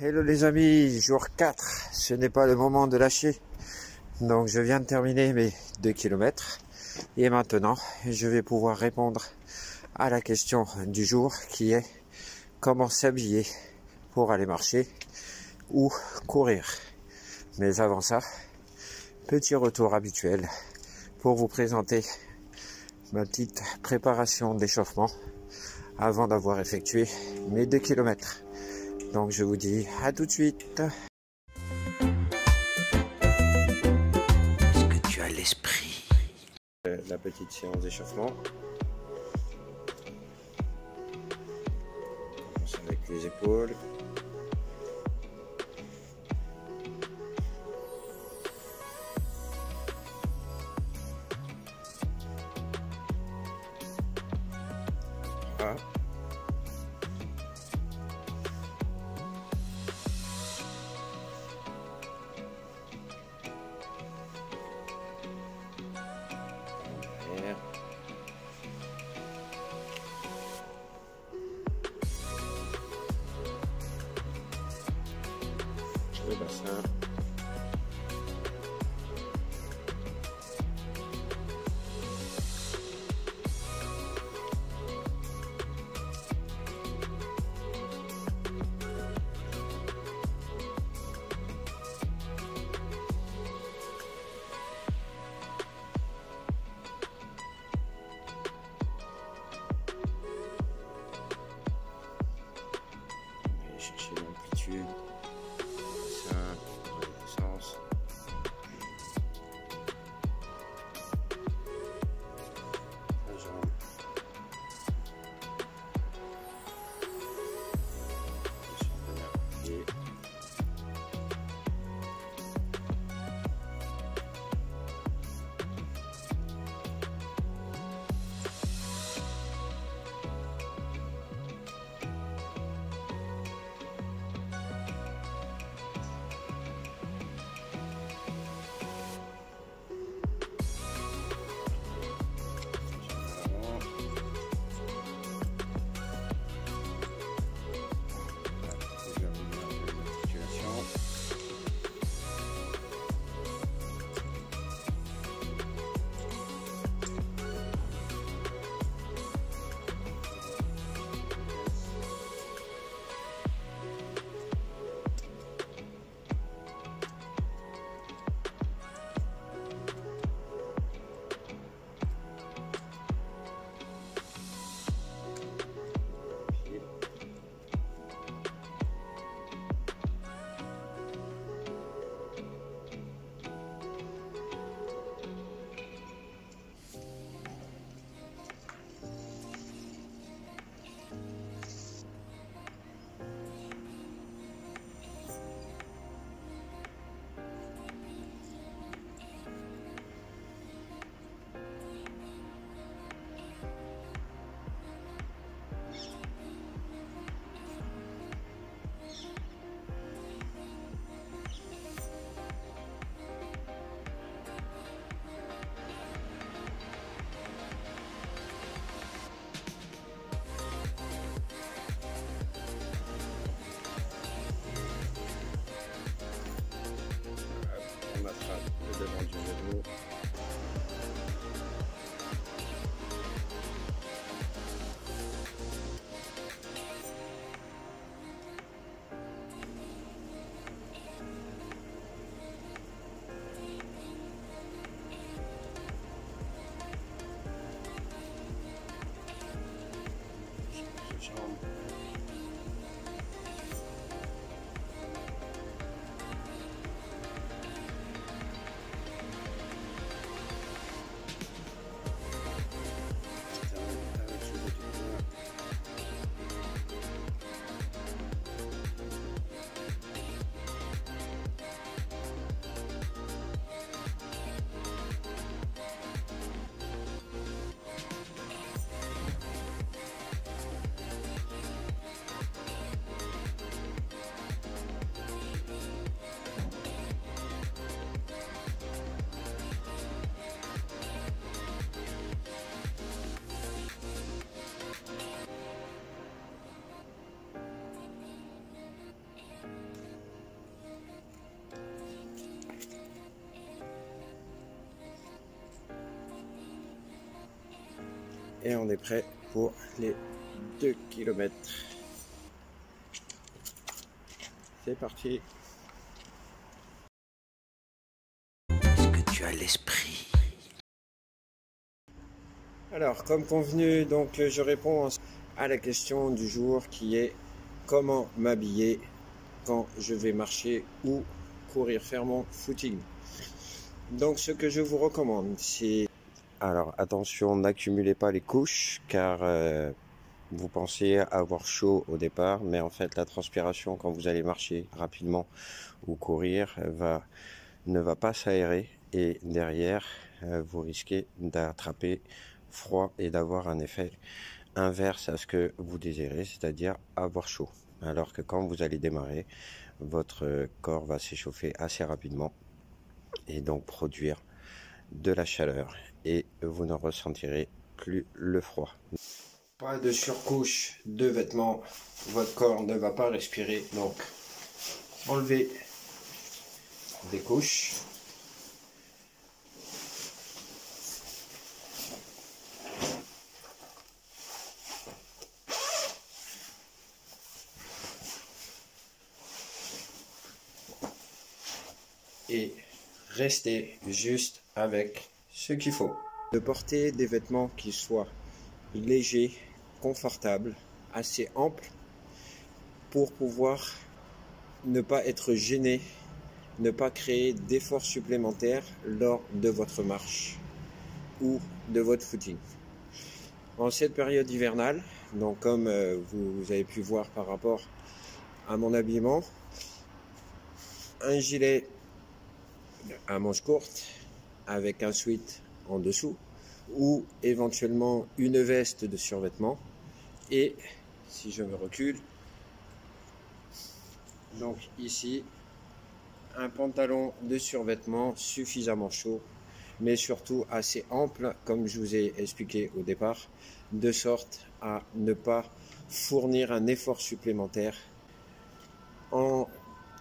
Hello les amis, jour 4, ce n'est pas le moment de lâcher. Donc je viens de terminer mes 2 km et maintenant je vais pouvoir répondre à la question du jour qui est comment s'habiller pour aller marcher ou courir. Mais avant ça, petit retour habituel pour vous présenter ma petite préparation d'échauffement avant d'avoir effectué mes 2 km. Donc je vous dis à tout de suite. Est-ce que tu as l'esprit? La petite séance d'échauffement. On commence avec les épaules. Voilà. Le bassin. Chercher l'amplitude, ça, et on est prêt pour les 2 km. C'est parti. Est-ce que tu as l'esprit? Alors, comme convenu, donc je réponds à la question du jour qui est comment m'habiller quand je vais marcher ou courir faire mon footing. Donc, ce que je vous recommande, c'est... Alors, attention, n'accumulez pas les couches car vous pensez avoir chaud au départ, mais en fait, la transpiration quand vous allez marcher rapidement ou courir ne va pas s'aérer et derrière, vous risquez d'attraper froid et d'avoir un effet inverse à ce que vous désirez, c'est-à-dire avoir chaud. Alors que quand vous allez démarrer, votre corps va s'échauffer assez rapidement et donc produire de la chaleur et vous ne ressentirez plus le froid. Pas de surcouche de vêtements, votre corps ne va pas respirer, donc enlevez des couches. Et restez juste avec ce qu'il faut. De porter des vêtements qui soient légers, confortables, assez amples pour pouvoir ne pas être gêné, ne pas créer d'efforts supplémentaires lors de votre marche ou de votre footing. En cette période hivernale, donc comme vous avez pu voir par rapport à mon habillement, un gilet à manches courtes avec un sweat en dessous ou éventuellement une veste de survêtement et si je me recule, donc ici un pantalon de survêtement suffisamment chaud mais surtout assez ample comme je vous ai expliqué au départ, de sorte à ne pas fournir un effort supplémentaire. En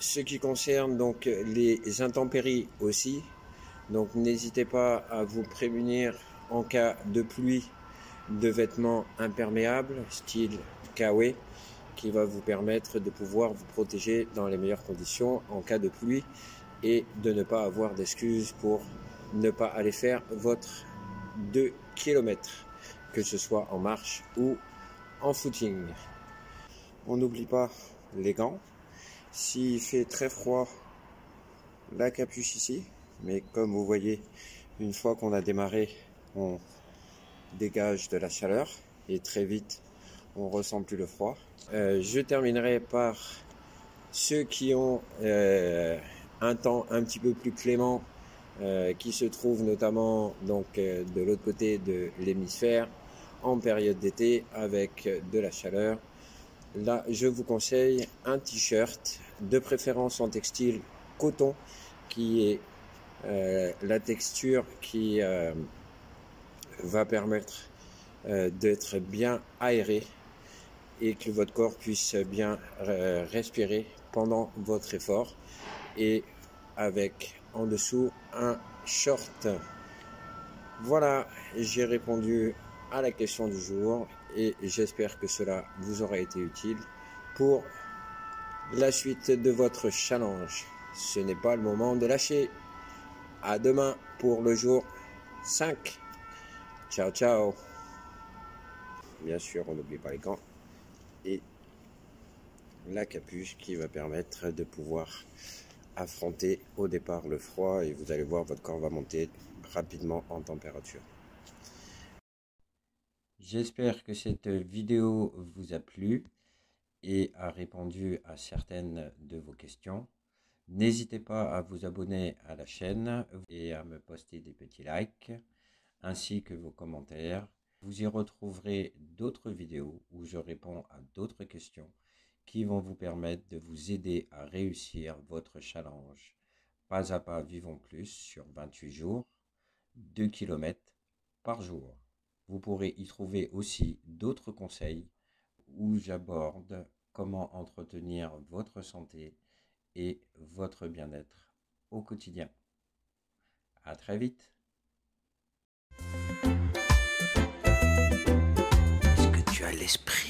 ce qui concerne donc les intempéries aussi, donc n'hésitez pas à vous prémunir en cas de pluie de vêtements imperméables style Kawe qui va vous permettre de pouvoir vous protéger dans les meilleures conditions en cas de pluie et de ne pas avoir d'excuses pour ne pas aller faire votre 2 km, que ce soit en marche ou en footing. On n'oublie pas les gants. S'il fait très froid, la capuche ici, mais comme vous voyez, une fois qu'on a démarré, on dégage de la chaleur et très vite, on ressent plus le froid. Je terminerai par ceux qui ont un temps un petit peu plus clément, qui se trouvent notamment donc de l'autre côté de l'hémisphère en période d'été avec de la chaleur. Là, je vous conseille un t-shirt, de préférence en textile coton, qui est la texture qui va permettre d'être bien aéré et que votre corps puisse bien respirer pendant votre effort, et avec en dessous un short. Voilà, j'ai répondu à la question du jour et j'espère que cela vous aura été utile pour la suite de votre challenge. Ce n'est pas le moment de lâcher. À demain pour le jour 5. Ciao, ciao. Bien sûr, on n'oublie pas les gants et la capuche qui va permettre de pouvoir affronter au départ le froid et vous allez voir, votre corps va monter rapidement en température. J'espère que cette vidéo vous a plu et a répondu à certaines de vos questions. N'hésitez pas à vous abonner à la chaîne et à me poster des petits likes ainsi que vos commentaires. Vous y retrouverez d'autres vidéos où je réponds à d'autres questions qui vont vous permettre de vous aider à réussir votre challenge. Pas à pas, vivons plus sur 28 jours, 2 km par jour. Vous pourrez y trouver aussi d'autres conseils où j'aborde comment entretenir votre santé et votre bien-être au quotidien. À très vite. l'esprit?